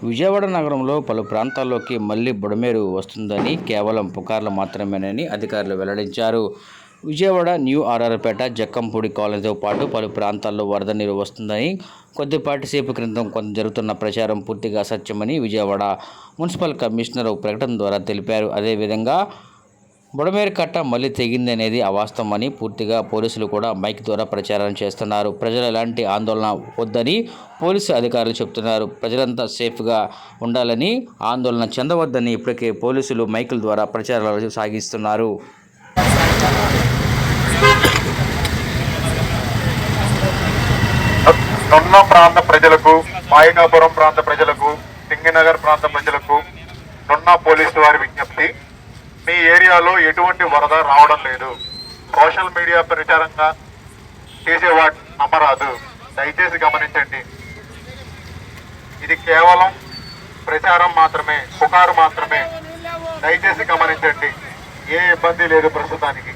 విజయవాడ నగరంలో పలు ప్రాంతాల్లోకి మళ్లీ బుడమేరు వస్తుందని కేవలం పుకార్లు మాత్రమేనని అధికారులు వెల్లడించారు. విజయవాడ న్యూ ఆర్ఆర్పేట, జక్కంపూడి కాలనీతో పాటు పలు ప్రాంతాల్లో వరద నీరు వస్తుందని కొద్దిపాటి సేపు క్రితం కొంత జరుగుతున్న ప్రచారం పూర్తిగా అసత్యమని విజయవాడ మున్సిపల్ కమిషనర్ ఒక ప్రకటన ద్వారా తెలిపారు. అదేవిధంగా బుడమేరు కట్ట మళ్లీ తెగింది అనేది అవాస్తవమని పూర్తిగా పోలీసులు కూడా మైక్ ద్వారా ప్రచారం చేస్తున్నారు. ప్రజలు ఎలాంటి ఆందోళన వద్దని పోలీసు అధికారులు చెబుతున్నారు. ప్రజలంతా సేఫ్గా ఉండాలని, ఆందోళన చెందవద్దని ఇప్పటికే పోలీసులు మైకుల ద్వారా ప్రచారాలు సాగిస్తున్నారు. నొన్న ప్రాంత ప్రజలకు, మాయకాపురం ప్రాంత ప్రజలకు, సింగినగర్ ప్రాంత ప్రజలకు నొన్న పోలీసు వారి విజ్ఞప్తి: మీ ఏరియాలో ఎటువంటి వరద రావడం లేదు. సోషల్ మీడియా ప్రచారంగా చేసేవాటి నమ్మరాదు. దయచేసి గమనించండి. ఇది కేవలం ప్రచారం మాత్రమే, పుకారు మాత్రమే. దయచేసి గమనించండి. ఏ ఇబ్బంది లేదు ప్రస్తుతానికి.